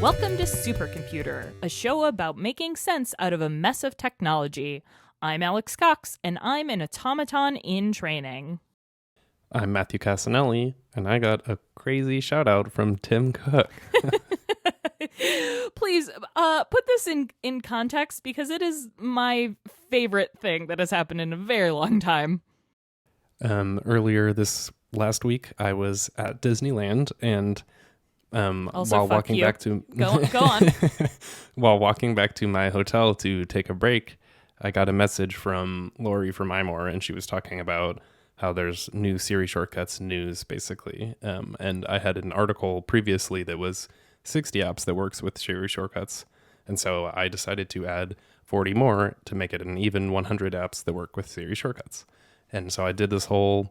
Welcome to Supercomputer, a show about making sense out of a mess of technology. I'm Alex Cox, and I'm an automaton in training. I'm Matthew Cassinelli, and I got a crazy shout out from Tim Cook. Please put this in context because it is my favorite thing that has happened in a very long time. Earlier this last week, I was at Disneyland, and Also, while walking you. back to Go on. while walking back to my hotel to take a break, I got a message from Lori from iMore, and she was talking about how there's new Siri shortcuts news, basically. And I had an article previously that was 60 apps that works with Siri shortcuts. And so I decided to add 40 more to make it an even 100 apps that work with Siri shortcuts. And so I did this whole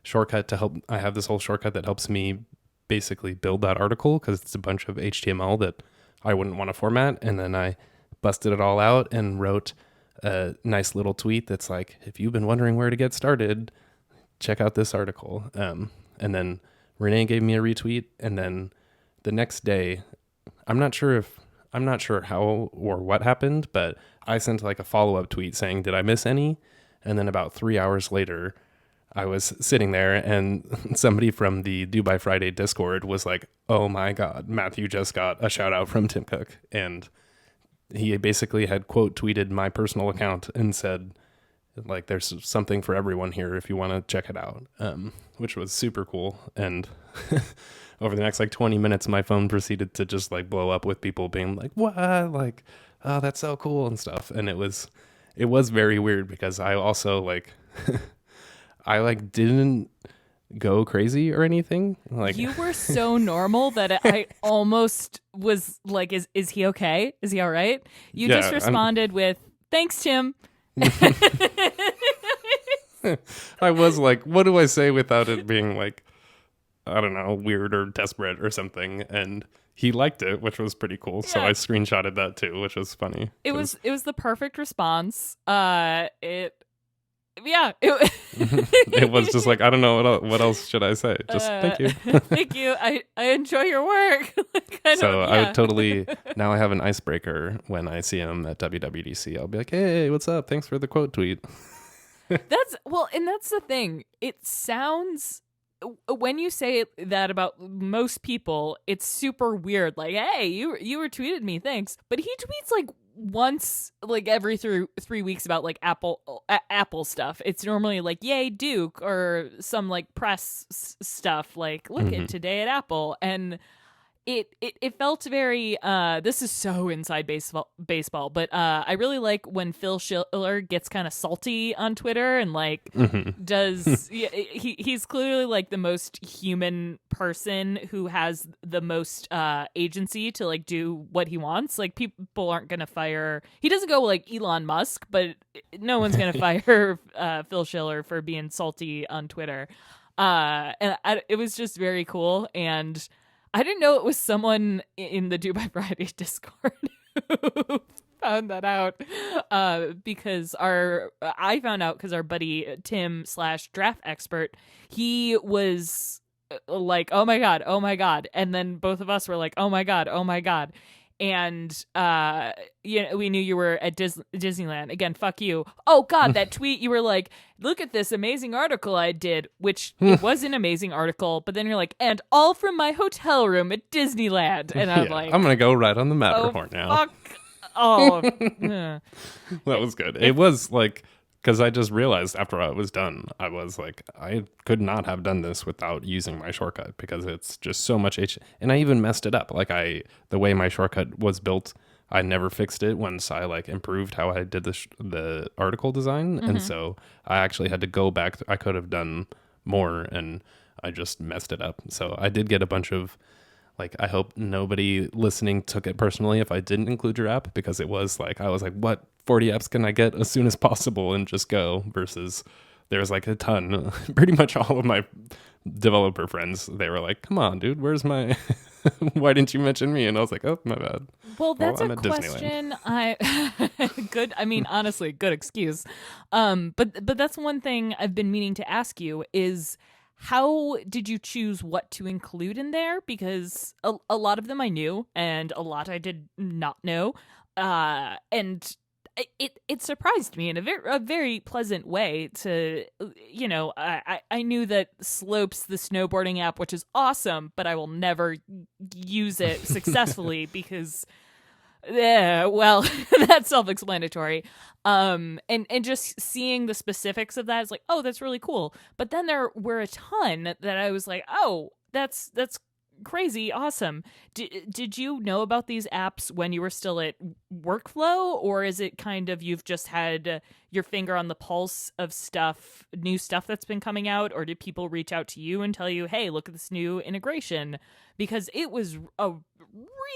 shortcut I have this whole shortcut that helps me basically build that article because it's a bunch of HTML that I wouldn't want to format. And then I busted it all out and wrote a nice little tweet that's like, if you've been wondering where to get started, check out this article. And then Renee gave me a retweet. And then the next day, I'm not sure how or what happened, but I sent like a follow-up tweet saying, did I miss any? And then about 3 hours later, I was sitting there and somebody from the Dubai Friday Discord was like, oh my God, Matthew just got a shout out from Tim Cook. And he basically had quote tweeted my personal account and said, like, there's something for everyone here if you want to check it out, which was super cool. And over the next like 20 minutes, my phone proceeded to just like blow up with people being like, what? Like, oh, that's so cool and stuff. And it was very weird because I also like, I like didn't go crazy or anything. Like, You were so normal that I almost was like, is he okay? Is he all right? You Yeah, just responded with, thanks, Tim. I was like, what do I say without it being like, I don't know, weird or desperate or something? And he liked it, which was pretty cool. So Yeah. I screenshotted that too, which was funny. It was the perfect response. It It was just like, I don't know what else should I say? Just thank you. Thank you. I enjoy your work. I totally now I have an icebreaker when I see him at WWDC. I'll be like, hey, what's up? Thanks for the quote tweet. and that's the thing. It sounds, when you say that about most people, it's super weird. Like, hey, you retweeted me, thanks. But he tweets like once, like every 3 weeks about like Apple stuff. It's normally like, yay, Duke, or some like press stuff. Like, look at today at Apple, and it felt very this is so inside baseball, but I really like when Phil Schiller gets kind of salty on Twitter and like he's clearly like the most human person who has the most agency to like do what he wants. Like, people aren't gonna fire, he doesn't go like Elon Musk, but no one's gonna fire Phil Schiller for being salty on Twitter. It was just very cool, and I didn't know it was someone in the Dubai Friday Discord who found that out, because I found out because our buddy Tim / draft expert, he was like, oh my God. And then both of us were like, oh my God. And we knew you were at Disneyland. Again, fuck you. Oh God, that tweet, you were like, look at this amazing article I did, which it was an amazing article, but then you're like, and all from my hotel room at Disneyland. And I'm like, I'm gonna go right on the Matterhorn now. Fuck. Oh, That was good. It was like, because I just realized after I was done, I was like, I could not have done this without using my shortcut because it's just so much and I even messed it up. Like the way my shortcut was built, I never fixed it once I like improved how I did the article design. And so I actually had to go back. I could have done more and I just messed it up. So I did get a bunch of, like, I hope nobody listening took it personally if I didn't include your app, because it was like, I was like, what 40 apps can I get as soon as possible and just go, versus there's like a ton. Pretty much all of my developer friends, they were like, come on, dude, where's my, why didn't you mention me? And I was like, oh, my bad. Well, that's I'm a at question. Good. I mean, honestly, good excuse. But that's one thing I've been meaning to ask you is, how did you choose what to include in there? Because a lot of them I knew, and a lot I did not know, and it surprised me in a very pleasant way. To I knew that Slopes, the snowboarding app, which is awesome, but I will never use it successfully because. Yeah, well, that's self-explanatory. And just seeing the specifics of that is like, oh, that's really cool. But then there were a ton that I was like, oh, that's crazy awesome. Did you know about these apps when you were still at Workflow, or is it kind of you've just had your finger on the pulse of new stuff that's been coming out, or did people reach out to you and tell you, hey, look at this new integration? Because it was a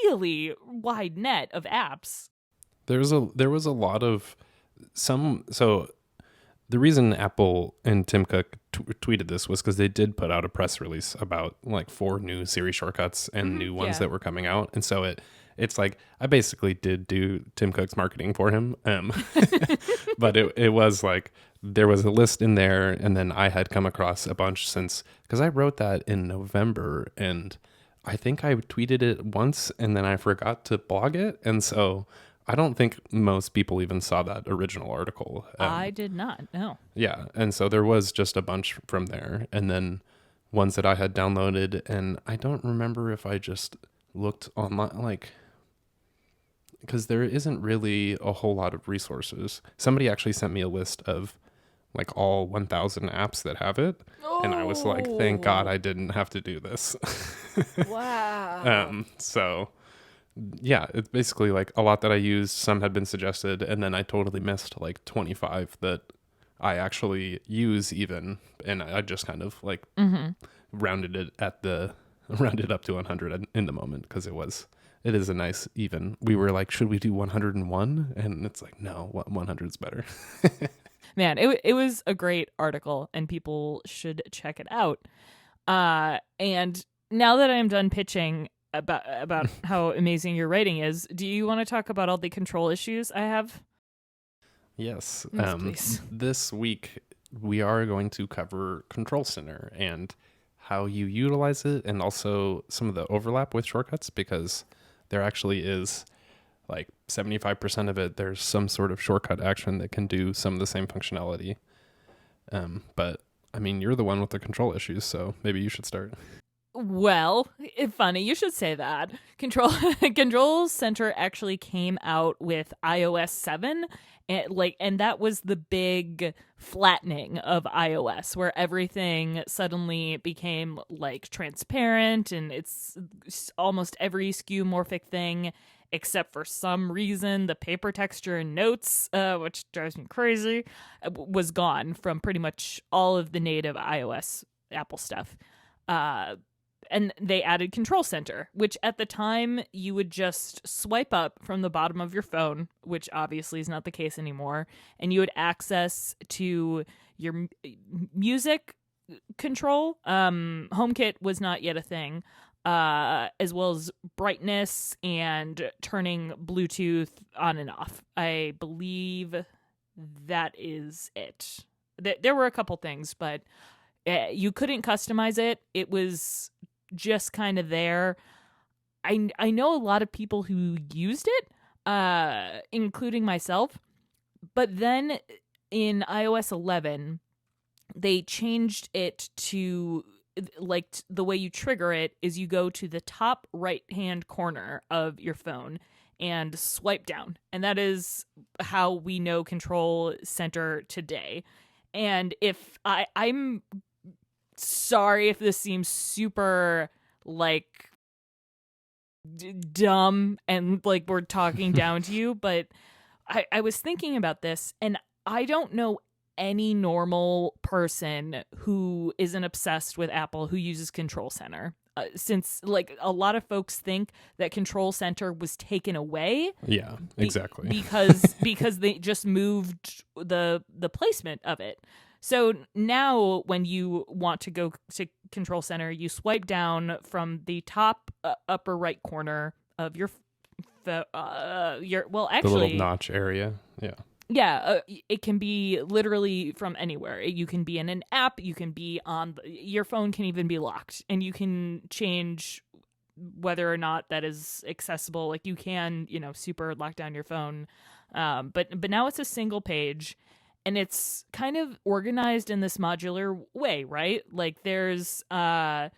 really wide net of apps. There was a lot of some. So the reason Apple and Tim Cook tweeted this was because they did put out a press release about like 4 new Siri shortcuts and new ones that were coming out, and so it's like I basically did do Tim Cook's marketing for him. But it was like there was a list in there, and then I had come across a bunch since, because I wrote that in November, and I think I tweeted it once and then I forgot to blog it. And so I don't think most people even saw that original article. I did not, no. Yeah. And so there was just a bunch from there. And then ones that I had downloaded. And I don't remember if I just looked online, like, because there isn't really a whole lot of resources. Somebody actually sent me a list of like all 1,000 apps that have it. Oh. And I was like, thank God I didn't have to do this. Wow. So yeah, it's basically like a lot that I used, some had been suggested, and then I totally missed like 25 that I actually use even. And I just kind of like rounded it up to 100 in the moment, because it is a nice even. We were like, should we do 101? And it's like, no, 100 is better. Man, it was a great article, and people should check it out. And now that I'm done pitching about how amazing your writing is, do you want to talk about all the control issues I have? Yes. Please. This week we are going to cover Control Center and how you utilize it, and also some of the overlap with shortcuts, because there actually is like 75% of it, there's some sort of shortcut action that can do some of the same functionality. But I mean, you're the one with the control issues, so maybe you should start. Well, funny you should say that. Control Center actually came out with iOS 7, and that was the big flattening of iOS, where everything suddenly became like transparent, and it's almost every skeuomorphic thing except for some reason the paper texture and notes, which drives me crazy, was gone from pretty much all of the native iOS Apple stuff. And they added Control Center, which at the time you would just swipe up from the bottom of your phone, which obviously is not the case anymore, and you had access to your music control. HomeKit was not yet a thing, as well as brightness and turning Bluetooth on and off. I believe that is it. There were a couple things, but you couldn't customize it. It was just kind of there. I know a lot of people who used it, including myself, but then in iOS 11, they changed it to like the way you trigger it is you go to the top right-hand corner of your phone and swipe down. And that is how we know Control Center today. And if I'm sorry if this seems super like dumb and like we're talking down to you, but I was thinking about this, and I don't know any normal person who isn't obsessed with Apple who uses Control Center. Since like a lot of folks think that Control Center was taken away. Yeah, exactly. Because they just moved the placement of it. So now when you want to go to Control Center, you swipe down from the top upper right corner of your actually the little notch area. Yeah. Yeah, it can be literally from anywhere. You can be in an app, you can be on your phone can even be locked, and you can change whether or not that is accessible. Like you can, super lock down your phone. But now it's a single page, and it's kind of organized in this modular way, right? Like there's I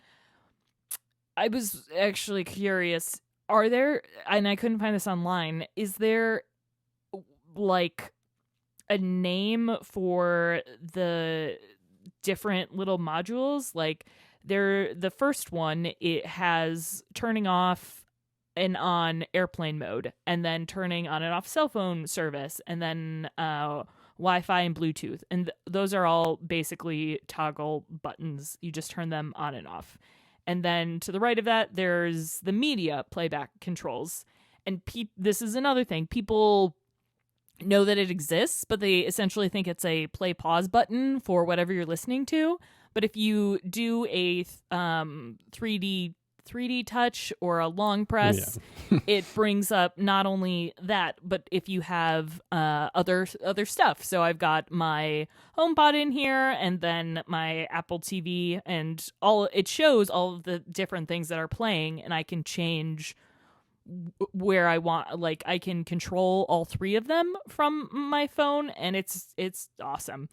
was actually curious, are there, and I couldn't find this online, is there like a name for the different little modules? Like the first one, it has turning off and on airplane mode, and then turning on and off cell phone service, and then Wi-Fi and Bluetooth, and those are all basically toggle buttons. You just turn them on and off. And then to the right of that, there's the media playback controls. And this is another thing. People know that it exists, but they essentially think it's a play pause button for whatever you're listening to. But if you do a 3D touch or a long press, it brings up not only that, but if you have other stuff. So I've got my HomePod in here, and then my Apple TV, and it shows all of the different things that are playing, and I can change where I want. Like I can control all three of them from my phone, and it's awesome.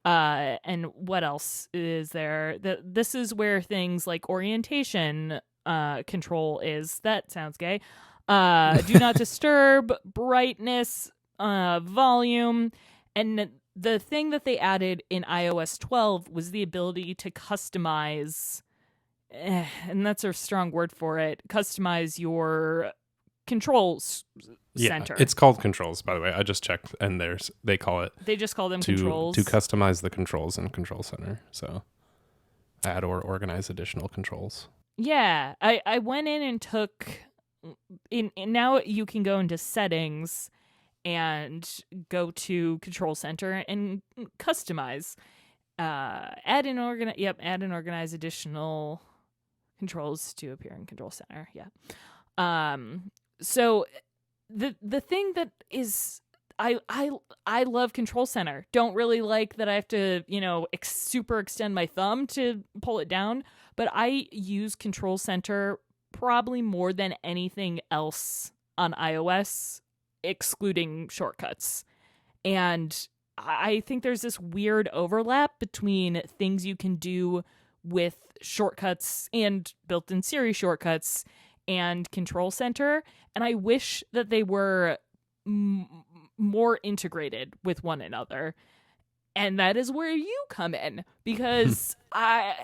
And what else is there? This is where things like orientation control is. That sounds gay. Do not disturb, brightness, volume, and the thing that they added in iOS 12 was the ability to customize, and that's a strong word for it, customize your controls center. It's called controls, by the way. I just checked, and they just call them controls to customize the controls in Control Center. So add or organize additional controls. Yeah, I went in and took in now you can go into settings and go to Control Center and customize, add and organize additional controls to appear in Control Center. Yeah. So the thing that is, I love Control Center. Don't really like that I have to, super extend my thumb to pull it down, but I use Control Center probably more than anything else on iOS, excluding shortcuts. And I think there's this weird overlap between things you can do with shortcuts and built-in Siri shortcuts and Control Center, and I wish that they were more integrated with one another. And that is where you come in, because I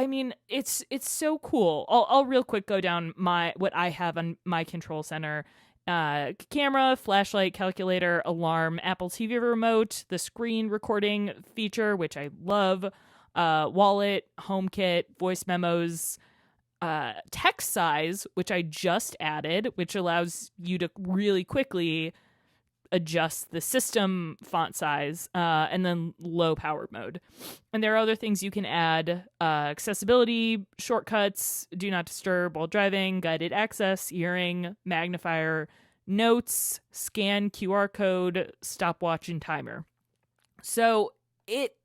mean it's so cool. I'll real quick go down what I have on my Control Center: camera, flashlight, calculator, alarm, Apple TV remote, the screen recording feature, which I love, wallet, HomeKit, voice memos, text size, which I just added, which allows you to really quickly adjust the system font size, and then low power mode. And there are other things you can add: accessibility, shortcuts, do not disturb while driving, guided access, earring, magnifier, notes, scan QR code, stopwatch, and timer. So it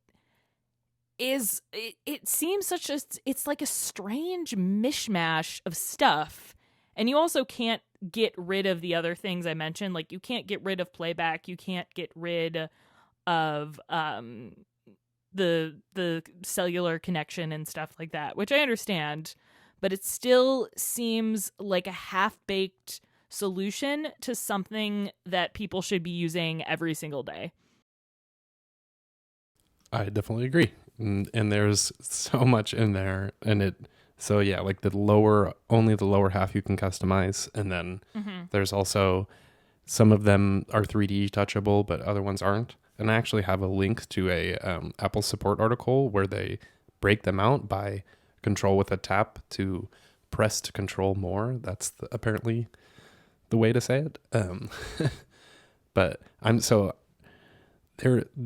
seems it's like a strange mishmash of stuff. And you also can't get rid of the other things I mentioned. Like, you can't get rid of playback. You can't get rid of the cellular connection and stuff like that, which I understand. But it still seems like a half-baked solution to something that people should be using every single day. I definitely agree. And there's so much in there. And so yeah, like only the lower half you can customize. And then there's also, some of them are 3D touchable, but other ones aren't. And I actually have a link to a Apple support article where they break them out by control with a tap to press to control more. That's apparently the way to say it. But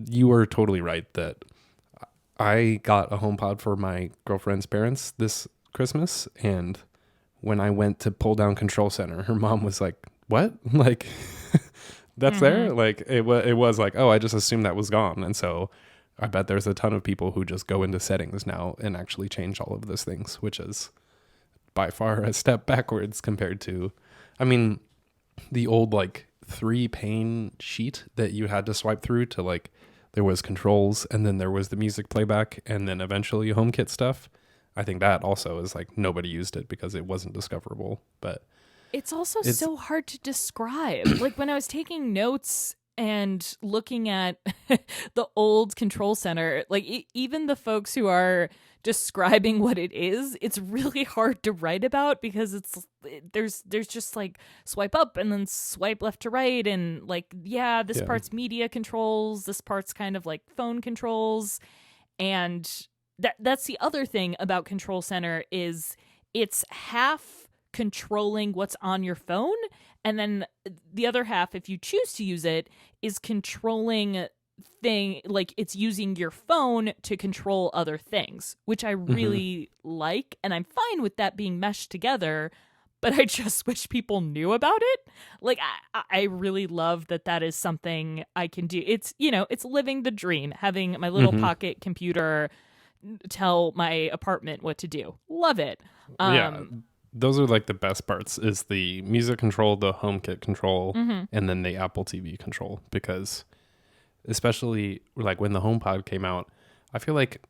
you were totally right that I got a HomePod for my girlfriend's parents this Christmas, and when I went to pull down Control Center, her mom was like, "What?" Like, that's there. Like it was like, oh, I just assumed that was gone. And so I bet there's a ton of people who just go into settings now and actually change all of those things, which is by far a step backwards compared to, I mean, the old like 3-pane sheet that you had to swipe through to like, there was controls and then there was the music playback and then eventually HomeKit stuff. I think that also is like nobody used it because it wasn't discoverable, but it's also so hard to describe. Like when I was taking notes and looking at the old control center, like even the folks who are describing what it is, it's really hard to write about because there's just like swipe up and then swipe left to right and like, yeah, this part's media controls, this part's kind of like phone controls. And that's the other thing about Control Center is it's half controlling what's on your phone, and then the other half, if you choose to use it, is controlling like it's using your phone to control other things, which I really like, and I'm fine with that being meshed together, but I just wish people knew about it. Like I really love that is something I can do. It's, it's living the dream, having my little pocket computer tell my apartment what to do. Love it. Those are like the best parts is the music control, the HomeKit control, and then the Apple TV control, because especially like when the HomePod came out, I feel like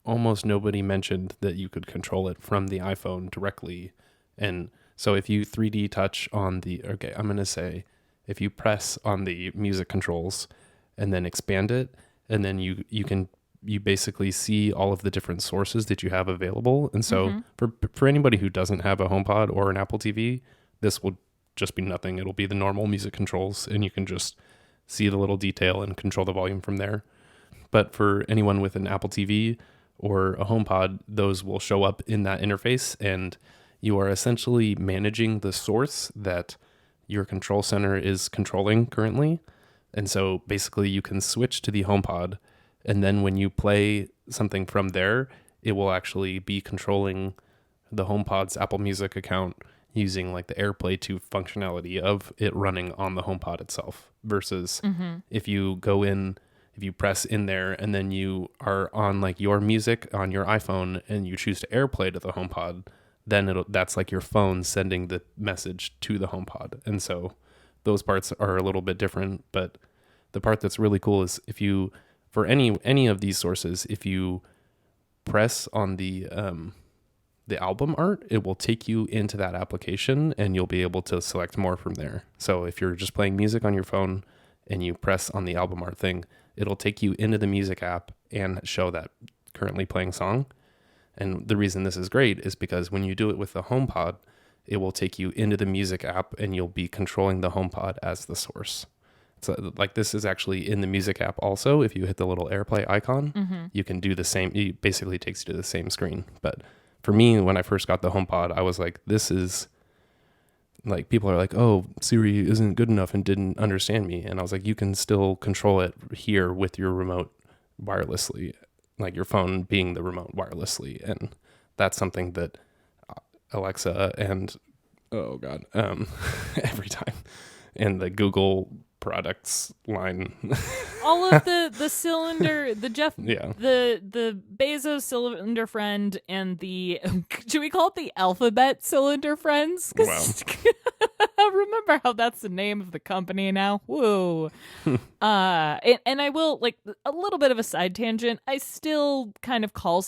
almost nobody mentioned that you could control it from the iPhone directly. And so if you 3D touch on I'm going to say if you press on the music controls and then expand it, and then you basically see all of the different sources that you have available. And so for anybody who doesn't have a HomePod or an Apple TV, this will just be nothing. It'll be the normal music controls, and you can just see the little detail and control the volume from there. But for anyone with an Apple TV or a HomePod, those will show up in that interface, and you are essentially managing the source that your control center is controlling currently. And so basically you can switch to the HomePod, and then when you play something from there, it will actually be controlling the HomePod's Apple Music account using like the AirPlay 2 functionality of it running on the HomePod itself, versus if you press in there and then you are on like your music on your iPhone and you choose to AirPlay to the HomePod, then that's like your phone sending the message to the HomePod. And so those parts are a little bit different, but the part that's really cool is if you, for any of these sources, if you press on the album art, it will take you into that application and you'll be able to select more from there. So if you're just playing music on your phone and you press on the album art thing, it'll take you into the music app and show that currently playing song. And the reason this is great is because when you do it with the HomePod, it will take you into the music app and you'll be controlling the HomePod as the source. So like this is actually in the music app also. If you hit the little AirPlay icon, you can do the same. It basically takes you to the same screen. But for me, when I first got the HomePod, I was like, this is like, people are like, oh, Siri isn't good enough and didn't understand me. And I was like, you can still control it here with your remote wirelessly, like your phone being the remote wirelessly. And that's something that Alexa and, every time, and the Google products line, all of the cylinder, the Jeff, the Bezos cylinder friend, and the do we call it the alphabet cylinder friends? Wow. Remember how that's the name of the company now? Whoa. And I will, like, a little bit of a side tangent, I still kind of call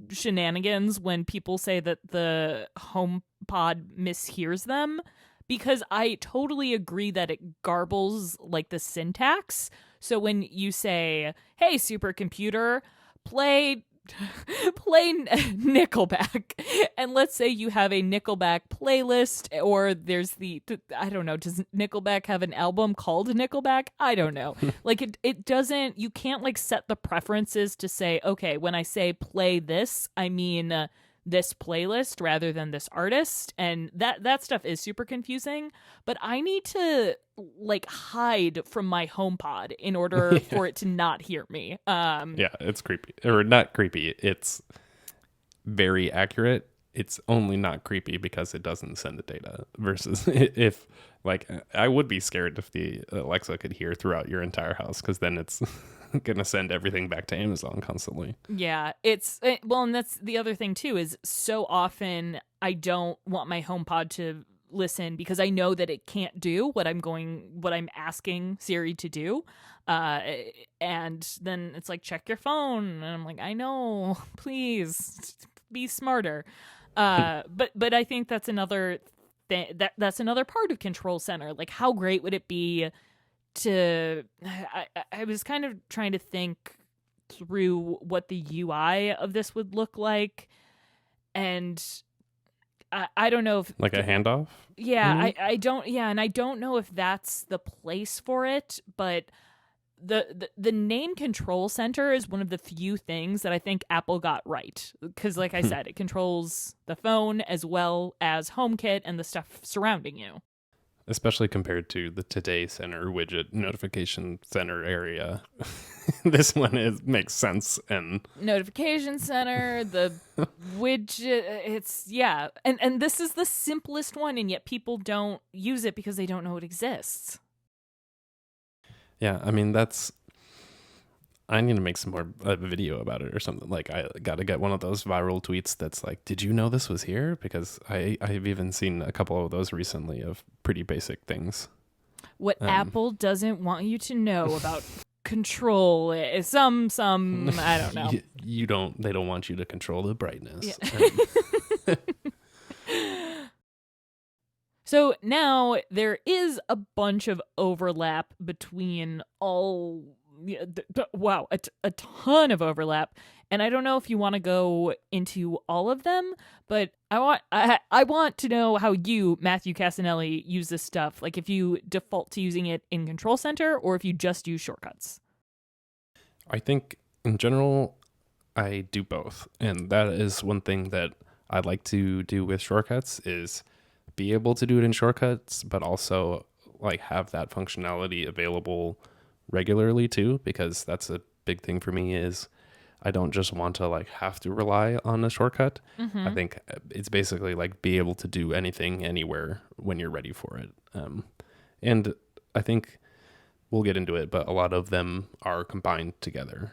shenanigans when people say that the HomePod mishears them, because I totally agree that it garbles like the syntax. So when you say, hey, supercomputer, play Nickelback, and let's say you have a Nickelback playlist, or there's I don't know, does Nickelback have an album called Nickelback? I don't know. Like it doesn't, you can't like set the preferences to say, okay, when I say play this, I mean this playlist rather than this artist, and that stuff is super confusing. But I need to like hide from my HomePod in order for it to not hear me. Yeah, it's creepy, or not creepy. It's very accurate it's only not creepy because it doesn't send the data versus if like I would be scared if the Alexa could hear throughout your entire house, because then it's going to send everything back to Amazon constantly. Yeah, well, and that's the other thing too, is so often I don't want my HomePod to listen because I know that it can't do what I'm asking Siri to do. And then it's like, check your phone. And I'm like, I know, please be smarter. But I think that's another thing, that's another part of Control Center. Like, how great would it be to, I was kind of trying to think through what the UI of this would look like, and I don't know if like a handoff. Yeah, I don't. Yeah, and I don't know if that's the place for it, but the name Control Center is one of the few things that I think Apple got right, because, like I said, it controls the phone as well as HomeKit and the stuff surrounding you. Especially compared to the Today Center widget notification center area. This one makes sense. And notification center, the widget, yeah. And this is the simplest one, and yet people don't use it because they don't know it exists. Yeah, I mean, I need to make some more video about it or something. Like, I got to get one of those viral tweets that's like, did you know this was here? Because I've even seen a couple of those recently of pretty basic things. What Apple doesn't want you to know about control is some I don't know. They don't want you to control the brightness. Yeah. So now there is a bunch of overlap between all. Wow, a ton of overlap, and I don't know if you want to go into all of them, but I want to know how you, Matthew Cassinelli, use this stuff. Like, if you default to using it in Control Center, or if you just use shortcuts. I think in general, I do both, and that is one thing that I like to do with shortcuts, is be able to do it in shortcuts, but also like have that functionality available regularly too, because that's a big thing for me. Is I don't just want to like have to rely on a shortcut. I think it's basically like be able to do anything anywhere when you're ready for it. And I think we'll get into it, but a lot of them are combined together.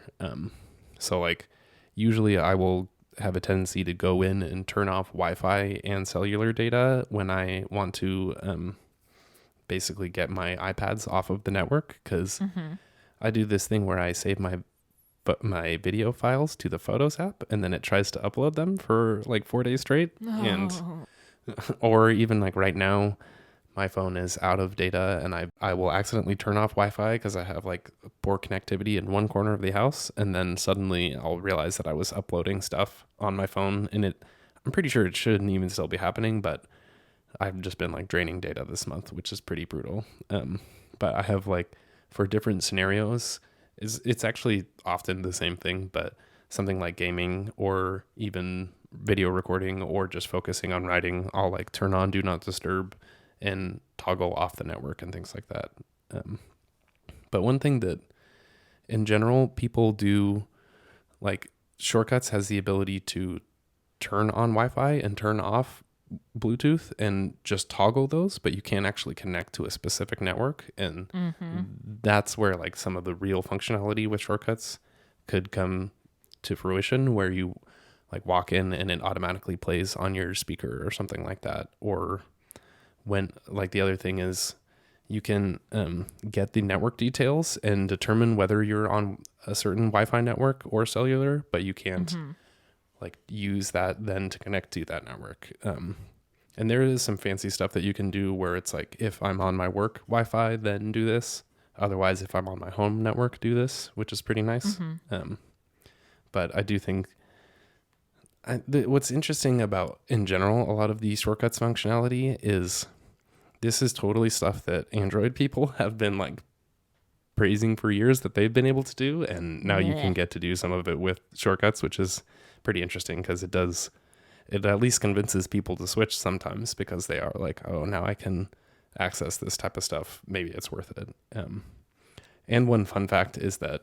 So like usually I will have a tendency to go in and turn off Wi-Fi and cellular data when I want to basically get my iPads off of the network, because I do this thing where I save my video files to the Photos app, and then it tries to upload them for like 4 days straight. And or even like right now, my phone is out of data, and I will accidentally turn off Wi-Fi because I have like poor connectivity in one corner of the house, and then suddenly I'll realize that I was uploading stuff on my phone, and I'm pretty sure it shouldn't even still be happening, but I've just been like draining data this month, which is pretty brutal. But I have like, for different scenarios, it's actually often the same thing, but something like gaming or even video recording or just focusing on writing, I'll like turn on Do Not Disturb and toggle off the network and things like that. But one thing that in general people do, like shortcuts has the ability to turn on Wi-Fi and turn off Bluetooth and just toggle those, but you can't actually connect to a specific network. And that's where like some of the real functionality with shortcuts could come to fruition, where you like walk in and it automatically plays on your speaker or something like that. Or when like the other thing is you can get the network details and determine whether you're on a certain Wi-Fi network or cellular, but you can't like use that then to connect to that network. And there is some fancy stuff that you can do where it's like, if I'm on my work Wi-Fi, then do this. Otherwise, if I'm on my home network, do this, which is pretty nice. But I do think what's interesting about, in general, a lot of the shortcuts functionality is this is totally stuff that Android people have been like praising for years that they've been able to do. And now you can get to do some of it with shortcuts, which is pretty interesting, because it at least convinces people to switch sometimes, because they are like, oh, now I can access this type of stuff. Maybe it's worth it. And one fun fact is that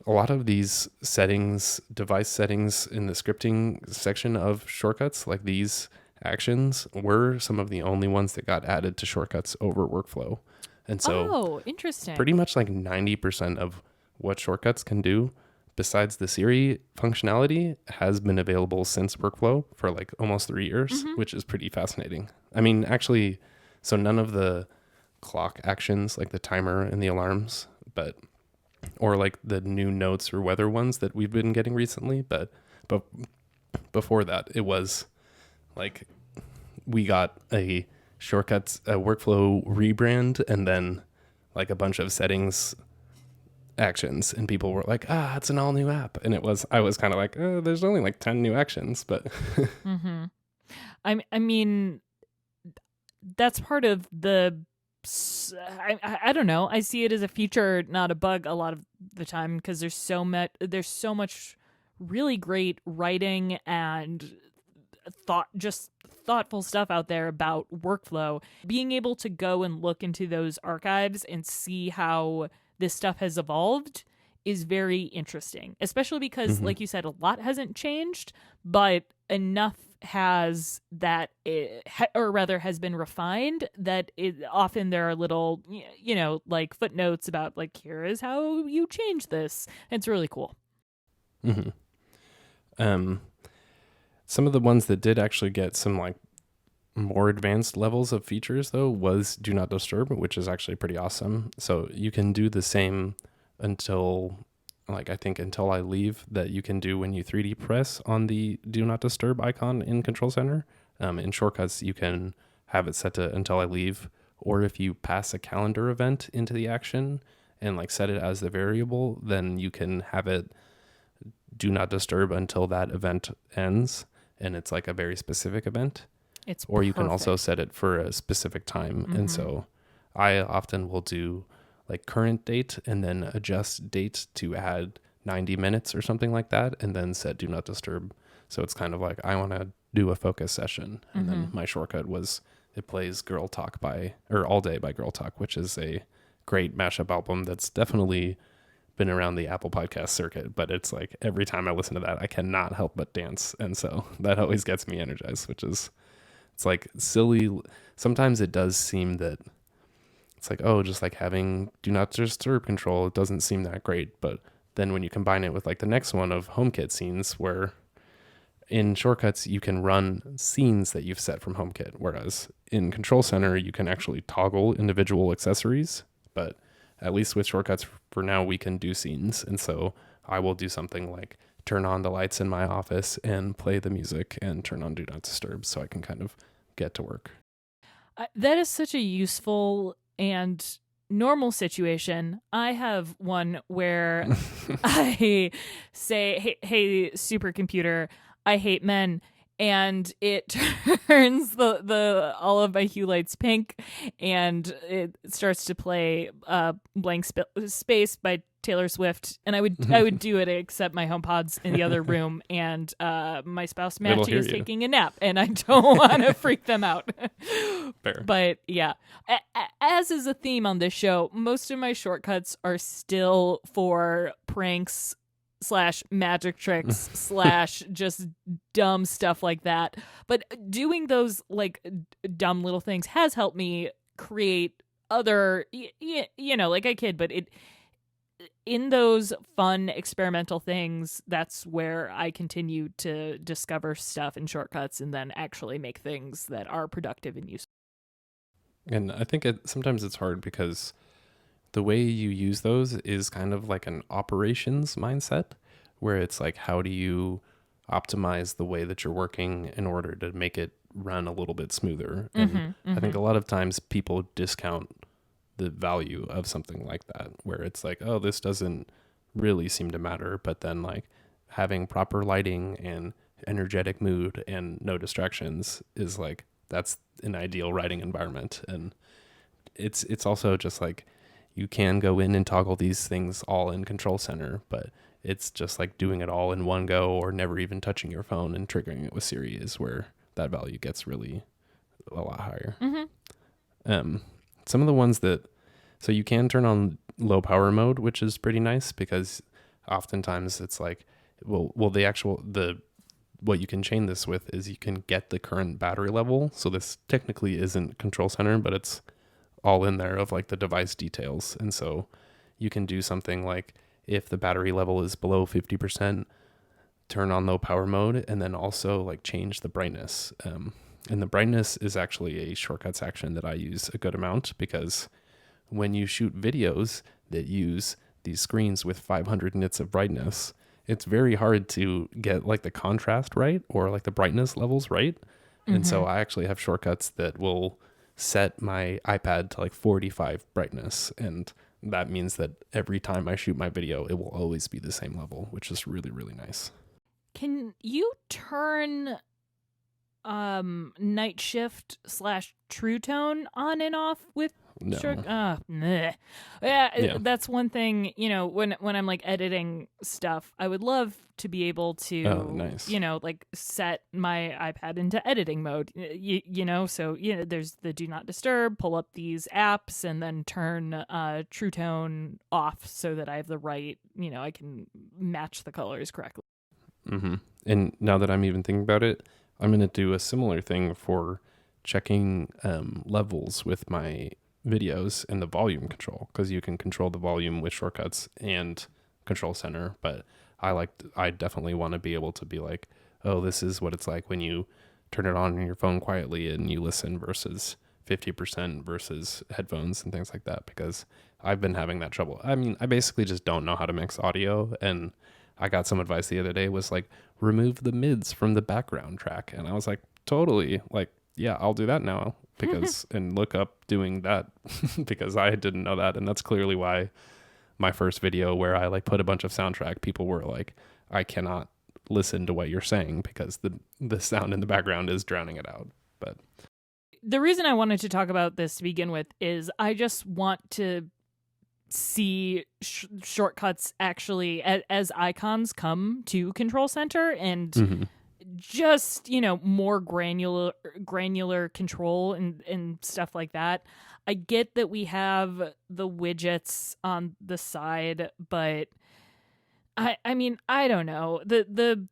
a lot of these settings, device settings in the scripting section of shortcuts, like these actions, were some of the only ones that got added to shortcuts over workflow. And so Interesting. pretty much like 90% of what shortcuts can do besides the Siri functionality has been available since workflow for like almost 3 years, which is pretty fascinating. I mean, actually, so none of the clock actions like the timer and the alarms, but or like the new notes or weather ones that we've been getting recently, but before that it was like we got a shortcuts a workflow rebrand and then like a bunch of settings actions, and people were like, it's an all new app, and I was kind of like, there's only like 10 new actions, but I mean, that's part of the I don't know. I see it as a feature, not a bug, a lot of the time, because there's so much really great writing and thoughtful stuff out there about workflow. Being able to go and look into those archives and see how this stuff has evolved is very interesting, especially because, like you said, a lot hasn't changed, but enough has that has been refined that often there are little, like footnotes about like, here is how you change this. It's really cool. Some of the ones that did actually get some like more advanced levels of features though was do not disturb, which is actually pretty awesome. So you can do the same until I leave that you can do when you 3D press on the do not disturb icon in Control Center. In shortcuts, you can have it set to until I leave, or if you pass a calendar event into the action and like set it as the variable, then you can have it do not disturb until that event ends, and it's like a very specific event. Or you can also set it for a specific time. And so I often will do like current date and then adjust date to add 90 minutes or something like that, and then set do not disturb. So it's kind of like I want to do a focus session, and then my shortcut was it plays Girl Talk All Day by Girl Talk, which is a great mashup album that's definitely been around the Apple Podcast circuit, but it's like every time I listen to that, I cannot help but dance. And so that always gets me energized, it's like silly. Sometimes it does seem that it's like, just like having do not disturb control, it doesn't seem that great. But then when you combine it with like the next one of HomeKit scenes, where in shortcuts, you can run scenes that you've set from HomeKit, whereas in Control Center, you can actually toggle individual accessories, but at least with shortcuts for now, we can do scenes. And so I will do something like turn on the lights in my office and play the music and turn on do not disturb, so I can kind of get to work. That is such a useful and normal situation. I have one where I say, hey, supercomputer, I hate men. And it turns the all of my hue lights pink, and it starts to play Blank Space by Taylor Swift. And I would do it, except my HomePod's in the other room, and my spouse Matthew is taking a nap, and I don't want to freak them out. Fair. But yeah, as is a theme on this show, most of my shortcuts are still for pranks / magic tricks / just dumb stuff like that. But doing those like dumb little things has helped me create other, like I kid, but in those fun experimental things, that's where I continue to discover stuff in shortcuts and then actually make things that are productive and useful. And I think sometimes it's hard because the way you use those is kind of like an operations mindset, where it's like, how do you optimize the way that you're working in order to make it run a little bit smoother? And I think a lot of times people discount the value of something like that, where it's like, this doesn't really seem to matter. But then like having proper lighting and energetic mood and no distractions is like, that's an ideal writing environment. And it's also just like, you can go in and toggle these things all in Control Center, but it's just like doing it all in one go, or never even touching your phone and triggering it with Siri is where that value gets really a lot higher. Some of the ones so you can turn on low power mode, which is pretty nice, because oftentimes it's like, well, the what you can chain this with is you can get the current battery level. So this technically isn't control center, but it's all in there of like the device details. And so you can do something like, if the battery level is below 50%, turn on low power mode, and then also like change the brightness. And the brightness is actually a shortcuts action that I use a good amount, because when you shoot videos that use these screens with 500 nits of brightness, it's very hard to get like the contrast right or like the brightness levels right. And so I actually have shortcuts that will set my iPad to like 45 brightness. And that means that every time I shoot my video, it will always be the same level, which is really, really nice. Can you turn night shift / true tone on and off with No. Yeah, that's one thing, when I'm like editing stuff, I would love to be able to Nice. like set my iPad into editing mode, so there's the do not disturb, pull up these apps, and then turn true tone off so that I have the right, I can match the colors correctly. And now that I'm even thinking about it, I'm going to do a similar thing for checking levels with my videos and the volume control, because you can control the volume with shortcuts and control center. But I definitely want to be able to be like, oh, this is what it's like when you turn it on your phone quietly and you listen versus 50% versus headphones and things like that, because I've been having that trouble. I mean, I basically just don't know how to mix audio, and I got some advice the other day, was like, remove the mids from the background track. And I was like, totally, like, yeah, I'll do that now, because and look up doing that because I didn't know that. And that's clearly why my first video where I like put a bunch of soundtrack, people were like, I cannot listen to what you're saying because the sound in the background is drowning it out. But the reason I wanted to talk about this to begin with is I just want to see shortcuts actually as icons come to control center, and just more granular control and stuff like that. I get that we have the widgets on the side, but I mean, I don't know, the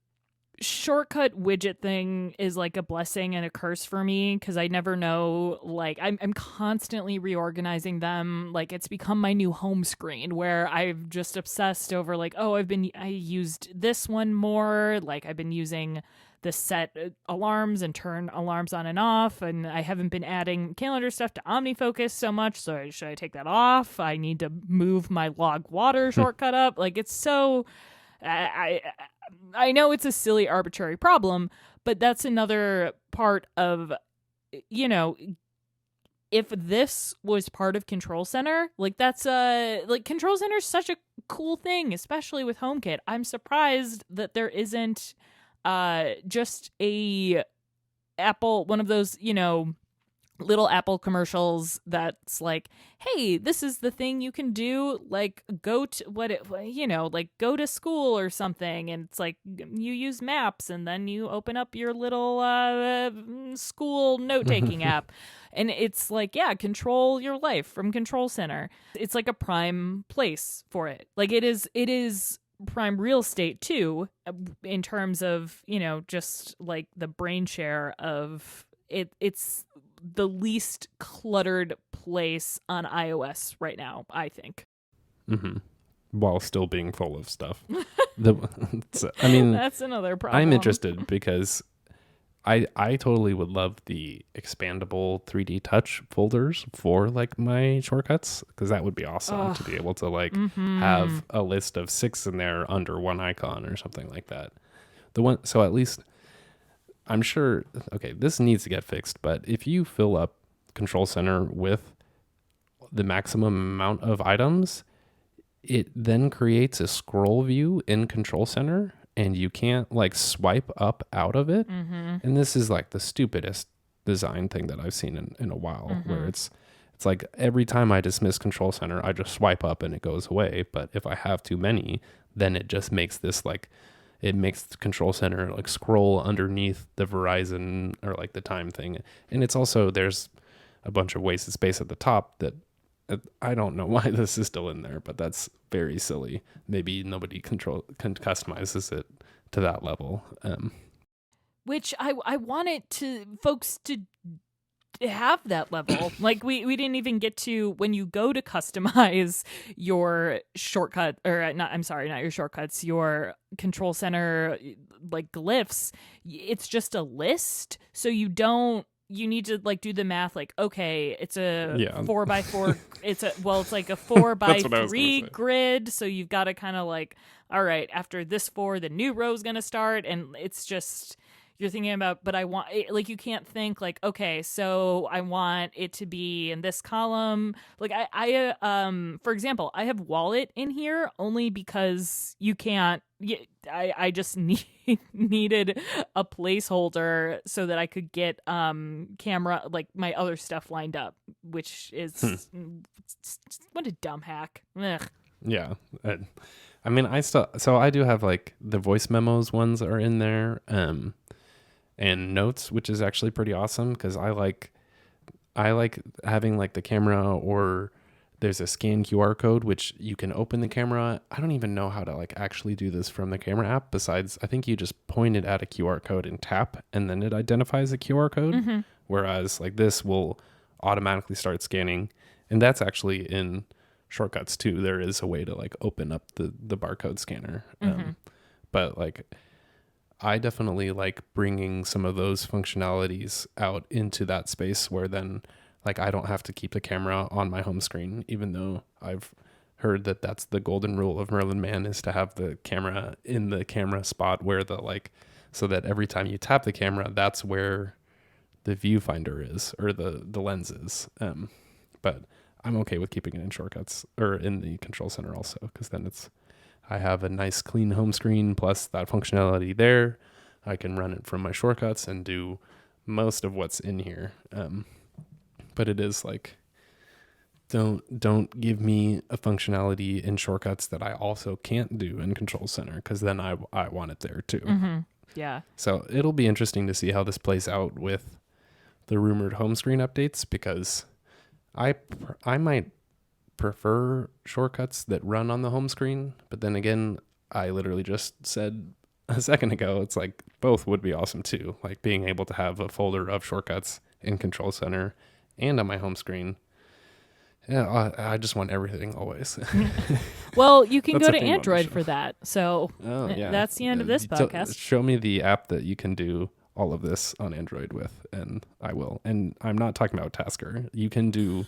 shortcut widget thing is like a blessing and a curse for me, because I never know, like I'm constantly reorganizing them. Like it's become my new home screen, where I've just obsessed over like, oh, I used this one more, like I've been using the set alarms and turn alarms on and off, and I haven't been adding calendar stuff to OmniFocus so much, so should I take that off? I need to move my log water shortcut up. Like it's so I know it's a silly arbitrary problem, but that's another part of, if this was part of Control Center, like that's like Control Center is such a cool thing, especially with HomeKit. I'm surprised that there isn't just a Apple, one of those, little Apple commercials that's like, hey, this is the thing you can do, like go to like go to school or something, and it's like you use maps and then you open up your little school note-taking app, and it's like, yeah, control your life from Control Center. It's like a prime place for it. Like it is prime real estate too, in terms of, just like the brain share of it. It's the least cluttered place on iOS right now, I think. While still being full of stuff. I mean, that's another problem. I'm interested because I totally would love the expandable 3D touch folders for like my shortcuts, because that would be awesome to be able to like have a list of 6 in there under one icon or something like that. So at least I'm sure, okay, this needs to get fixed, but if you fill up Control Center with the maximum amount of items, it then creates a scroll view in Control Center, and you can't like swipe up out of it. And this is like the stupidest design thing that I've seen in a while, where it's like every time I dismiss Control Center, I just swipe up and it goes away. But if I have too many, then it just makes this like, it makes the Control Center like scroll underneath the Verizon or like the time thing. And it's also, there's a bunch of wasted space at the top that I don't know why this is still in there, but that's very silly. Maybe nobody customizes it to that level. Which I want it to folks to have that level. Like we didn't even get to when you go to customize your shortcut or not. I'm sorry, not your shortcuts. Your control center like glyphs. It's just a list, so you don't. You need to like do the math. Like, okay, it's a 4x4. It's like a 4x3 grid. So you've got to kind of like, all right, after this 4, the new row is gonna start, and it's just. You're thinking about, but I want like you can't think like, okay, so I want it to be in this column. Like I for example, I have wallet in here only because you can't. I just needed a placeholder so that I could get camera like my other stuff lined up, which is what a dumb hack. Ugh. Yeah. I mean, I do have like the voice memos ones are in there. And notes, which is actually pretty awesome because I like having like the camera, or there's a scan QR code which you can open the camera. I don't even know how to like actually do this from the camera app. Besides, I think you just point it at a QR code and tap, and then it identifies a QR code. Mm-hmm. Whereas like this will automatically start scanning, and that's actually in shortcuts too. There is a way to like open up the barcode scanner, but like. I definitely like bringing some of those functionalities out into that space where then like I don't have to keep the camera on my home screen, even though I've heard that that's the golden rule of Merlin Mann is to have the camera in the camera spot where the like, so that every time you tap the camera, that's where the viewfinder is or the lens is. But I'm okay with keeping it in shortcuts or in the control center also, because then I have a nice clean home screen plus that functionality there. I can run it from my shortcuts and do most of what's in here. But it is like, don't give me a functionality in shortcuts that I also can't do in control center, because then I want it there too. Mm-hmm. Yeah. So it'll be interesting to see how this plays out with the rumored home screen updates, because I might prefer shortcuts that run on the home screen, but then again, I literally just said a second ago, it's like both would be awesome too. Like being able to have a folder of shortcuts in control center and on my home screen. Yeah, I just want everything always. Well, you can go to Android for that. So yeah. That's the end of this podcast. Show me the app that you can do all of this on Android with, and I will. And I'm not talking about Tasker. You can do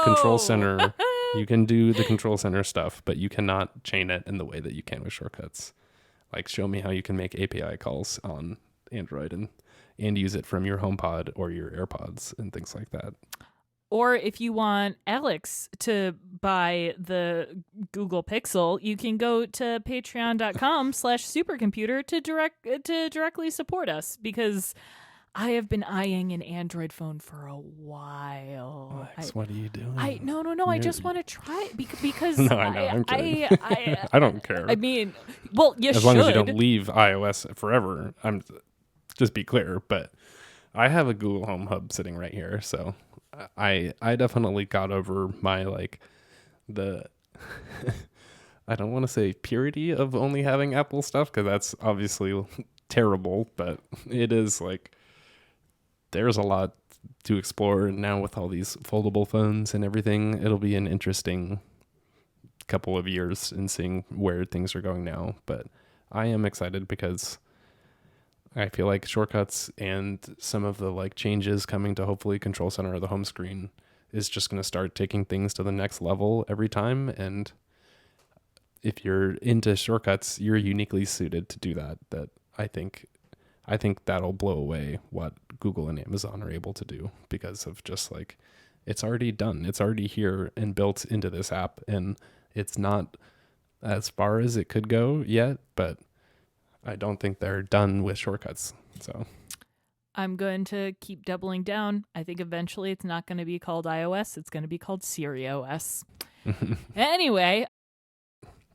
control center. You can do the control center stuff, but you cannot chain it in the way that you can with shortcuts. Like, show me how you can make API calls on Android and use it from your HomePod or your AirPods and things like that. Or if you want Alex to buy the Google Pixel, you can go to patreon.com/supercomputer to directly support us, because I have been eyeing an Android phone for a while. Alex, what are you doing? No. I just want to try it because no, I know. I'm kidding. I don't care. I mean, well, you should. As long as you don't leave iOS forever. Just be clear. But I have a Google Home Hub sitting right here, so I definitely got over my like the. I don't want to say purity of only having Apple stuff, because that's obviously terrible, but it is like. There's a lot to explore now with all these foldable phones and everything. It'll be an interesting couple of years in seeing where things are going now. But I am excited because I feel like shortcuts and some of the like changes coming to hopefully control center or the home screen is just going to start taking things to the next level every time. And if you're into shortcuts, you're uniquely suited to do that. That I think that'll blow away what Google and Amazon are able to do, because of just like, it's already done. It's already here and built into this app, and it's not as far as it could go yet, but I don't think they're done with shortcuts. So I'm going to keep doubling down. I think eventually it's not going to be called iOS. It's going to be called Siri OS. Anyway.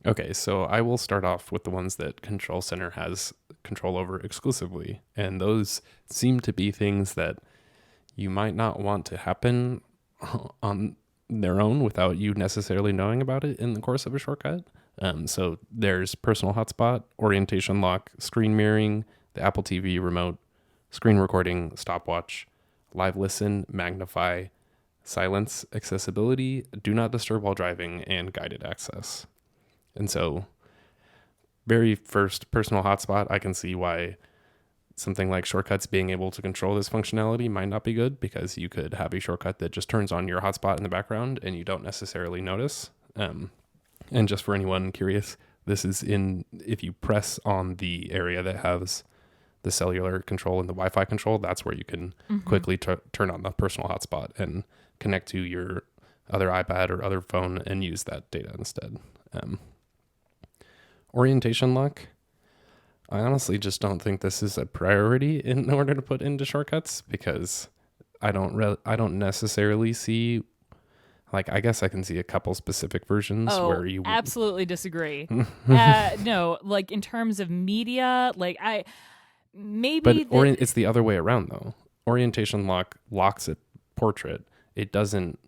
Okay, so I will start off with the ones that Control Center has control over exclusively. And those seem to be things that you might not want to happen on their own without you necessarily knowing about it in the course of a shortcut. So there's personal hotspot, orientation lock, screen mirroring, the Apple TV remote, screen recording, stopwatch, live listen, magnify, silence, accessibility, do not disturb while driving, and guided access. And so very first, personal hotspot, I can see why something like shortcuts being able to control this functionality might not be good, because you could have a shortcut that just turns on your hotspot in the background and you don't necessarily notice. And just for anyone curious, this is if you press on the area that has the cellular control and the Wi-Fi control, that's where you can quickly turn on the personal hotspot and connect to your other iPad or other phone and use that data instead. Orientation lock. I honestly just don't think this is a priority in order to put into shortcuts, because I don't necessarily see, like, I guess I can see a couple specific versions where you absolutely disagree. No, like in terms of media, like it's the other way around though. Orientation lock locks at portrait. It doesn't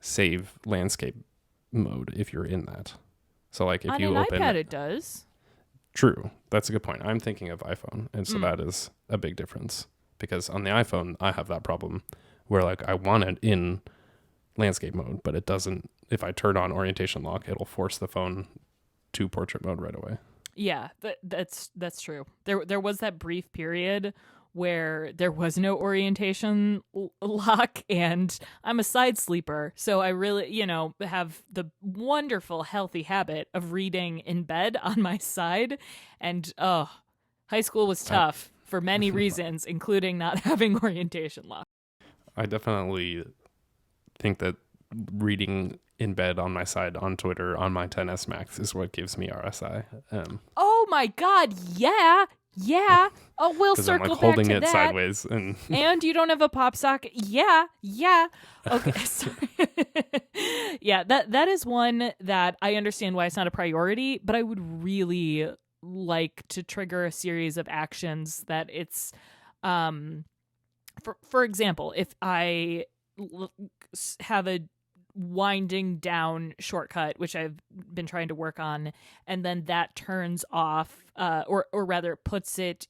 save landscape mode if you're in that. So like if on you an open iPad, it does. True. That's a good point. I'm thinking of iPhone. And so that is a big difference, because on the iPhone, I have that problem where like I want it in landscape mode, but it doesn't. If I turn on orientation lock, it'll force the phone to portrait mode right away. Yeah, that's true. There was that brief period where there was no orientation lock, and I'm a side sleeper, so I really, have the wonderful healthy habit of reading in bed on my side, and high school was tough for many reasons, including not having orientation lock. I definitely think that reading in bed on my side on Twitter on my 10s Max is what gives me RSI. Oh my God, yeah. Oh, we'll circle I'm, like, back holding to it that. Sideways, and you don't have a pop socket. Yeah. Okay, sorry. Yeah, that is one that I understand why it's not a priority, but I would really like to trigger a series of actions that it's, for example, if I have a winding down shortcut, which I've been trying to work on, and then that turns off, or rather puts it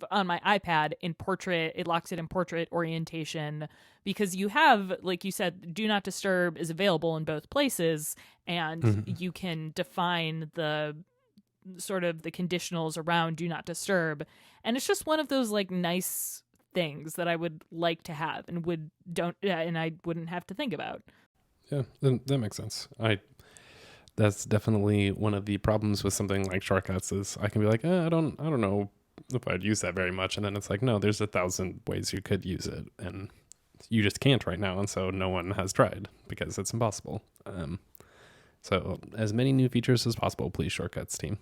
on my iPad in portrait. It locks it in portrait orientation, because you have, like you said, do not disturb is available in both places, and you can define the sort of the conditionals around do not disturb, and it's just one of those like nice things that I would like to have and I wouldn't have to think about. Yeah, that makes sense. That's definitely one of the problems with something like shortcuts is I can be like, I don't know if I'd use that very much. And then it's like, no, there's 1,000 ways you could use it. And you just can't right now. And so no one has tried because it's impossible. So as many new features as possible, please, shortcuts team.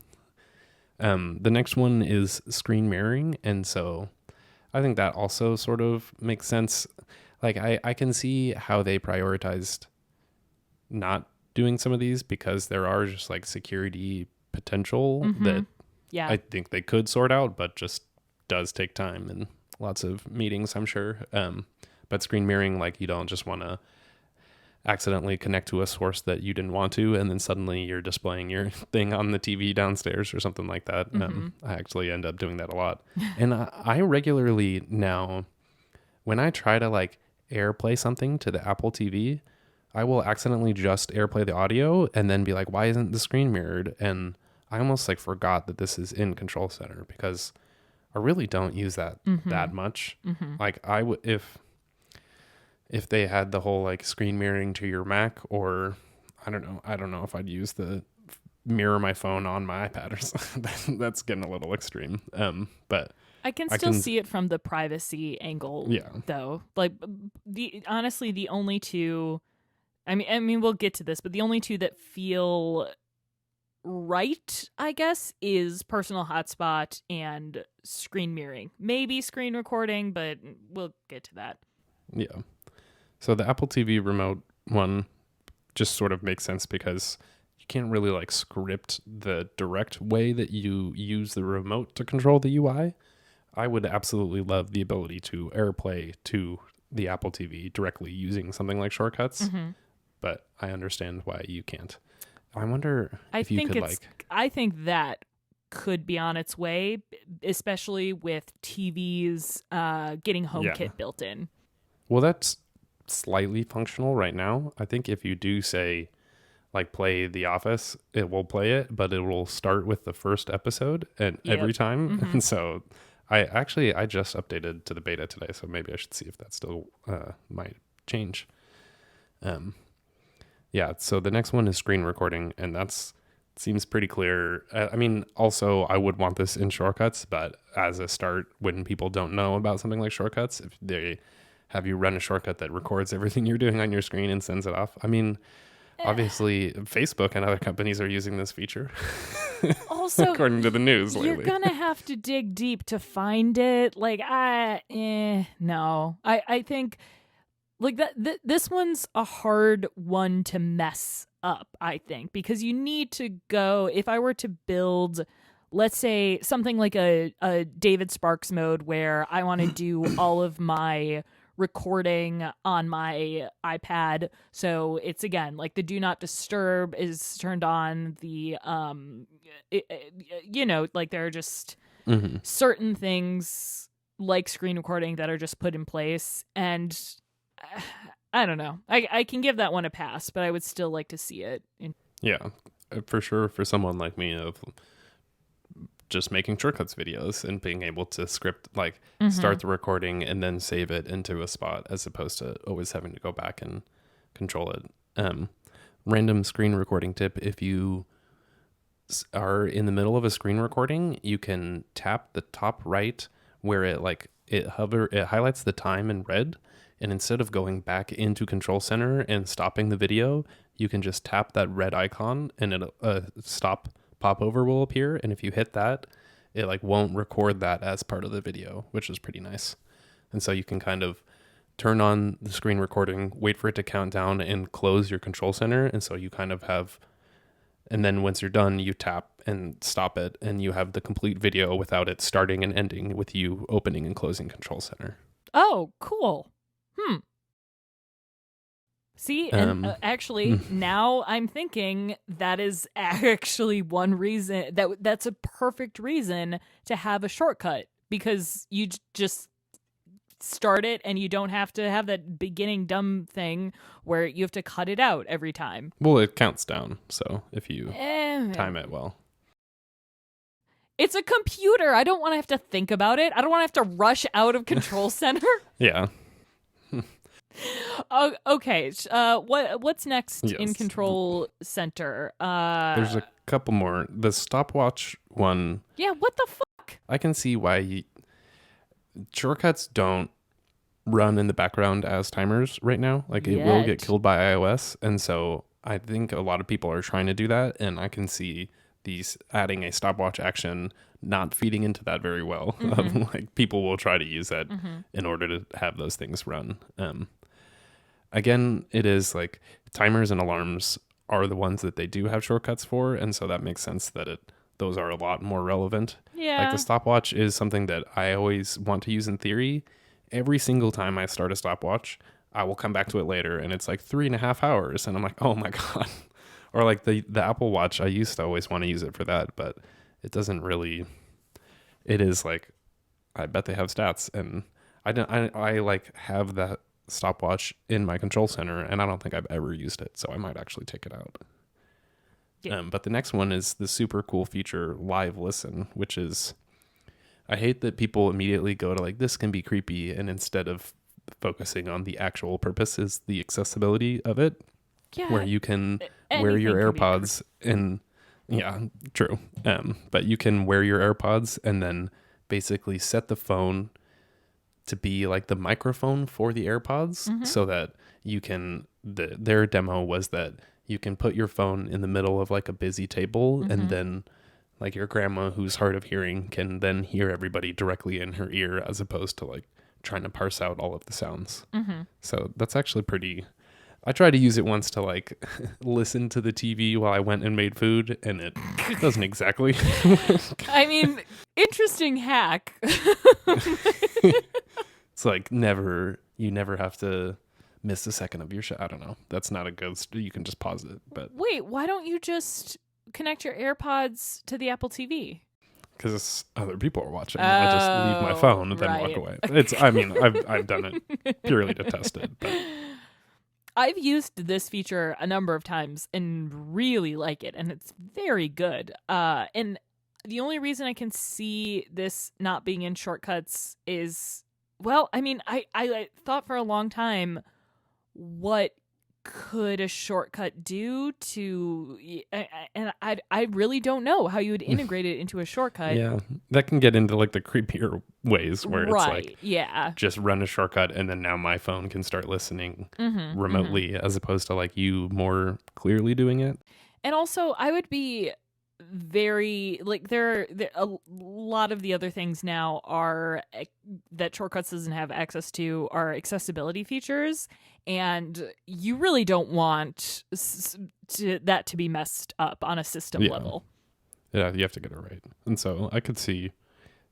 The next one is screen mirroring. And so I think that also sort of makes sense. Like I can see how they prioritized not doing some of these, because there are just like security potential that I think they could sort out, but just does take time and lots of meetings, I'm sure. But screen mirroring, like you don't just want to accidentally connect to a source that you didn't want to, and then suddenly you're displaying your thing on the TV downstairs or something like that. I actually end up doing that a lot. And I regularly now, when I try to like AirPlay something to the Apple TV, I will accidentally just AirPlay the audio and then be like, why isn't the screen mirrored? And I almost like forgot that this is in Control Center, because I really don't use that that much. Like I would, if they had the whole like screen mirroring to your Mac, or I don't know if I'd use the mirror my phone on my iPad or something. That's getting a little extreme. But I can still see it from the privacy angle, though. Like honestly, the only two, I mean, we'll get to this, but the only two that feel right, I guess, is personal hotspot and screen mirroring. Maybe screen recording, but we'll get to that. Yeah. So the Apple TV remote one just sort of makes sense, because you can't really like script the direct way that you use the remote to control the UI. I would absolutely love the ability to AirPlay to the Apple TV directly using something like shortcuts. but I understand why you can't. I wonder I if you think could I think that could be on its way, especially with TVs getting HomeKit built in. Well, that's slightly functional right now. I think if you do say like play The Office, it will play it, but it will start with the first episode and every time. Mm-hmm. And so I just updated to the beta today, so maybe I should see if that still might change. Yeah, so the next one is screen recording, and that's seems pretty clear. I mean, also I would want this in shortcuts, but as a start, when people don't know about something like shortcuts, if they have you run a shortcut that records everything you're doing on your screen and sends it off. I mean, obviously Facebook and other companies are using this feature. Also, according to the news lately. You're gonna have to dig deep to find it. Like, no. I think like that this one's a hard one to mess up, I think, because you need to go, if I were to build, let's say something like a David Sparks mode where I want to do all of my recording on my iPad, so it's again like the do not disturb is turned on, the like there are just certain things like screen recording that are just put in place, and I don't know, I can give that one a pass, but I would still like to see it yeah, for sure. For someone like me of just making shortcuts videos and being able to script, like start the recording and then save it into a spot, as opposed to always having to go back and control it. Random screen recording tip: if you are in the middle of a screen recording, you can tap the top right where it highlights the time in red, and instead of going back into Control Center and stopping the video, you can just tap that red icon and stop popover will appear, and if you hit that, it like won't record that as part of the video, which is pretty nice. And so you can kind of turn on the screen recording, wait for it to count down, and close your Control Center, and so you kind of have, and then once you're done, you tap and stop it, and you have the complete video without it starting and ending with you opening and closing Control Center. Oh, cool. See, and actually, now I'm thinking that is actually one reason that's a perfect reason to have a shortcut, because you just start it and you don't have to have that beginning dumb thing where you have to cut it out every time. Well, it counts down, so if you time it well. It's a computer. I don't want to have to think about it. I don't want to have to rush out of Control Center. Yeah. Okay. What's next in Control Center? There's a couple more. The stopwatch one. Yeah, what the fuck? I can see why shortcuts don't run in the background as timers right now. Like it will get killed by iOS, and so I think a lot of people are trying to do that, and I can see these adding a stopwatch action not feeding into that very well. Like people will try to use that in order to have those things run. Again, it is like timers and alarms are the ones that they do have shortcuts for, and so that makes sense that those are a lot more relevant. Yeah. Like the stopwatch is something that I always want to use in theory. Every single time I start a stopwatch, I will come back to it later, and it's like 3.5 hours, and I'm like, oh my God. Or like the Apple Watch, I used to always want to use it for that, but it doesn't really. It is like, I bet they have stats, and I like have that stopwatch in my Control Center, and I don't think I've ever used it, so I might actually take it out. Yeah. But the next one is the super cool feature, Live Listen, which is, I hate that people immediately go to like, this can be creepy, and instead of focusing on the actual purpose is the accessibility of it. Yeah, where you can wear your AirPods and true. But you can wear your AirPods and then basically set the phone to be like the microphone for the AirPods, so that you can, their demo was that you can put your phone in the middle of like a busy table, and then like your grandma who's hard of hearing can then hear everybody directly in her ear, as opposed to like trying to parse out all of the sounds. So that's actually pretty. I tried to use it once to like listen to the TV while I went and made food, and it doesn't exactly. I mean, interesting hack. It's like you never have to miss a second of your show. I don't know. That's not a good. You can just pause it. But wait, why don't you just connect your AirPods to the Apple TV? because other people are watching, I just leave my phone and then walk away. It's. I mean, I've done it purely to test it. But I've used this feature a number of times and really like it, and it's very good. And the only reason I can see this not being in shortcuts is, well, I mean, I thought for a long time, what could a shortcut do to, and I really don't know how you would integrate it into a shortcut. yeah, that can get into like the creepier ways where it's like, yeah, just run a shortcut and then now my phone can start listening remotely as opposed to like you more clearly doing it. And also, I would be very like there a lot of the other things now are that shortcuts doesn't have access to are accessibility features, and you really don't want that to be messed up on a system level. Yeah, you have to get it right. And so I could see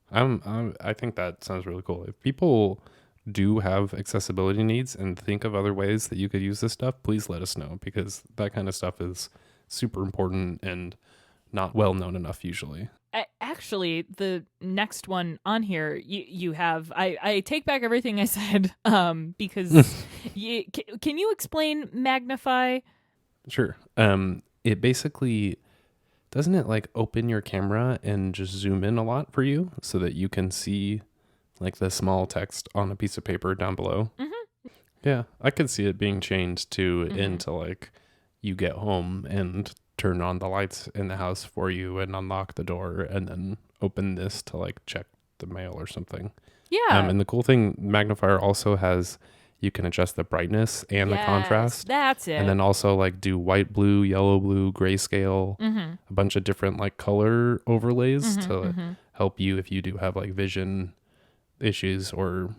I think that sounds really cool. If people do have accessibility needs and think of other ways that you could use this stuff, please let us know, because that kind of stuff is super important and not well known enough usually. Actually, the next one on here, you have. I take back everything I said, because can you explain Magnify? Sure. It basically, doesn't it like open your camera and just zoom in a lot for you so that you can see like the small text on a piece of paper down below? Mm-hmm. Yeah, I could see it being changed to into like you get home and turn on the lights in the house for you and unlock the door and then open this to like check the mail or something. Yeah. And the cool thing, Magnifier also has, you can adjust the brightness and the contrast. That's it. And then also like do white, blue, yellow, blue, grayscale, a bunch of different like color overlays to help you if you do have like vision issues or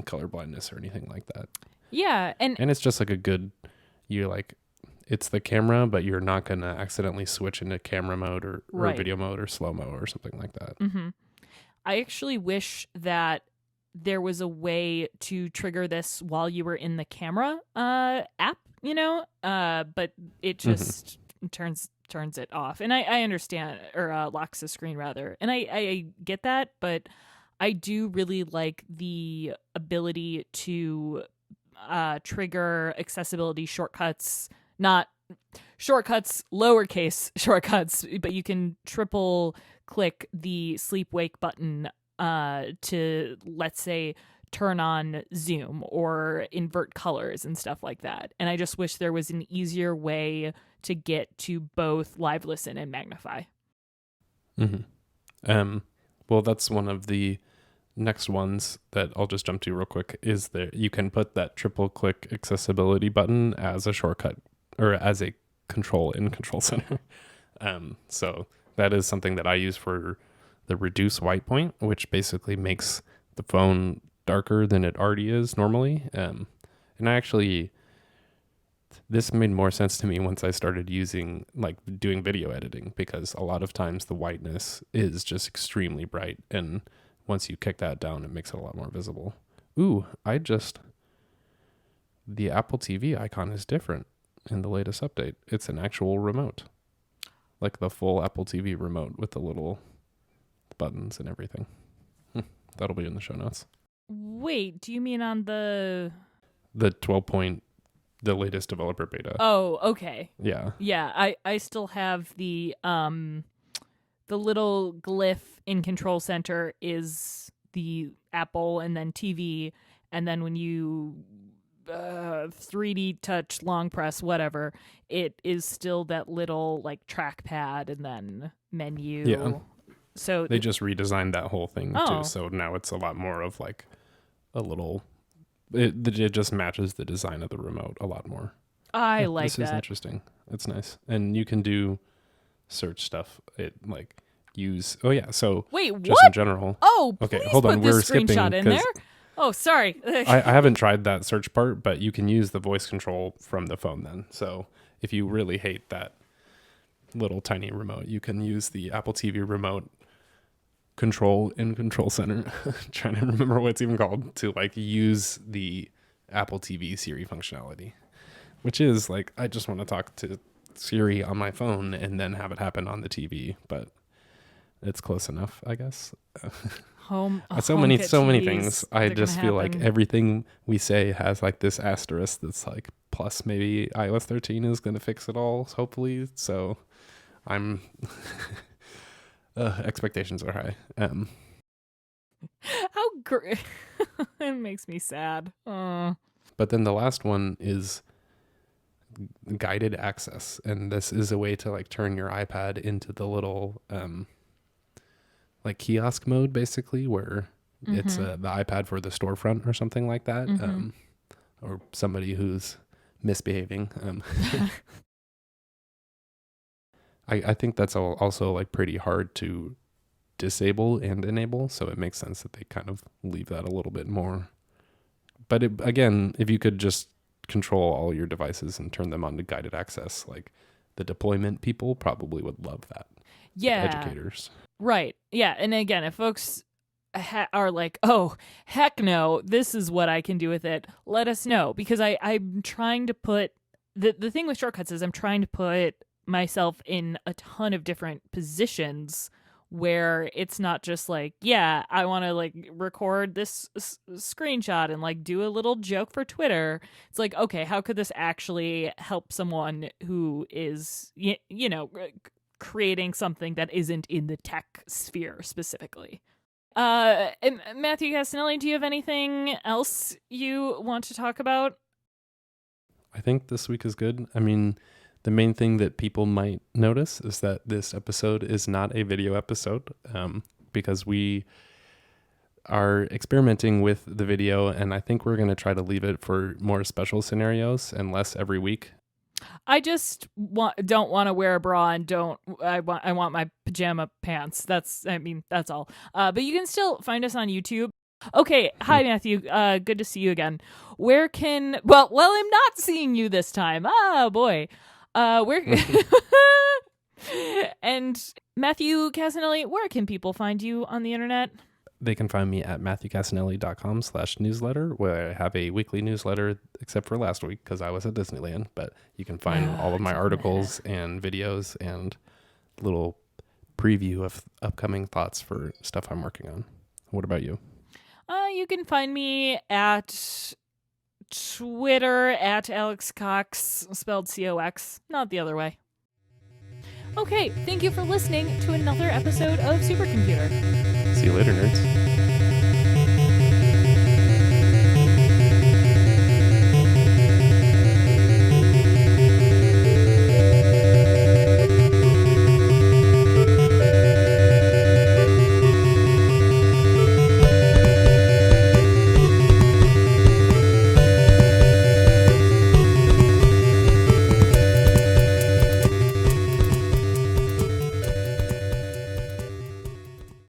color blindness or anything like that. Yeah. And it's just like a good, you're like, it's the camera, but you're not going to accidentally switch into camera mode or video mode or slow-mo or something like that. Mm-hmm. I actually wish that there was a way to trigger this while you were in the camera app, but it just turns it off. And I understand, or locks the screen rather. And I get that, but I do really like the ability to trigger accessibility shortcuts. Not shortcuts, lowercase shortcuts, but you can triple click the sleep wake button to, let's say, turn on zoom or invert colors and stuff like that. And I just wish there was an easier way to get to both live listen and magnify. Well, that's one of the next ones that I'll just jump to real quick, is that you can put that triple click accessibility button as a shortcut or as a control in Control Center. So that is something that I use for the reduce white point, which basically makes the phone darker than it already is normally. And I actually, this made more sense to me once I started using, like doing video editing, because a lot of times the whiteness is just extremely bright. And once you kick that down, it makes it a lot more visible. Ooh, the Apple TV icon is different in the latest update. It's an actual remote, like the full Apple TV remote with the little buttons and everything. That'll be in the show notes. Wait, do you mean on the 12 point, the latest developer beta? Oh, okay. Yeah. I still have the little glyph in Control Center is the Apple and then TV, and then when you 3D touch, long press, whatever, it is still that little like trackpad and then menu. Yeah. So they just redesigned that whole thing too. So now it's a lot more of like a little, it just matches the design of the remote a lot more. I like this that. This is interesting. It's nice. And you can do search stuff. It like use, so wait, just what? In general. Oh, okay, please hold on. Put this We're screenshot skipping in there. Oh, sorry. I haven't tried that search part, but you can use the voice control from the phone then. So if you really hate that little tiny remote, you can use the Apple TV remote control in Control Center. Trying to remember what it's even called, to like use the Apple TV Siri functionality, which is like, I just want to talk to Siri on my phone and then have it happen on the TV, but it's close enough, I guess. So many things. I just feel like everything we say has like this asterisk that's like, plus maybe iOS 13 is going to fix it all, hopefully. So I'm expectations are high. How great. It makes me sad. But then the last one is guided access, and this is a way to like turn your iPad into the little like kiosk mode, basically, where it's the iPad for the storefront or something like that, or somebody who's misbehaving. I think that's also like pretty hard to disable and enable, so it makes sense that they kind of leave that a little bit more. But again, if you could just control all your devices and turn them on to guided access, like the deployment people probably would love that. Yeah. Educators. Right. Yeah. And again, if folks are like, oh, heck no, this is what I can do with it, let us know. Because I'm trying to put, the thing with shortcuts is I'm trying to put myself in a ton of different positions where it's not just like, yeah, I want to like record this screenshot and like do a little joke for Twitter. It's like, okay, how could this actually help someone who is, you know, creating something that isn't in the tech sphere specifically? And Matthew Cassinelli, do you have anything else you want to talk about? I think this week is good. I mean, the main thing that people might notice is that this episode is not a video episode, because we are experimenting with the video, and I think we're going to try to leave it for more special scenarios and less every week. I just don't want to wear a bra and I want my pajama pants. That's all. But you can still find us on YouTube. Okay, hi Matthew. Good to see you again. Where can well I'm not seeing you this time. Oh boy. Where and Matthew Cassinelli, where can people find you on the internet? They can find me at matthewcassinelli.com/newsletter, where I have a weekly newsletter, except for last week because I was at Disneyland. But you can find all of my articles and videos and little preview of upcoming thoughts for stuff I'm working on. What about you? You can find me at Twitter at Alex Cox, spelled COX, not the other way. Okay, thank you for listening to another episode of Supercomputer. See you later, nerds.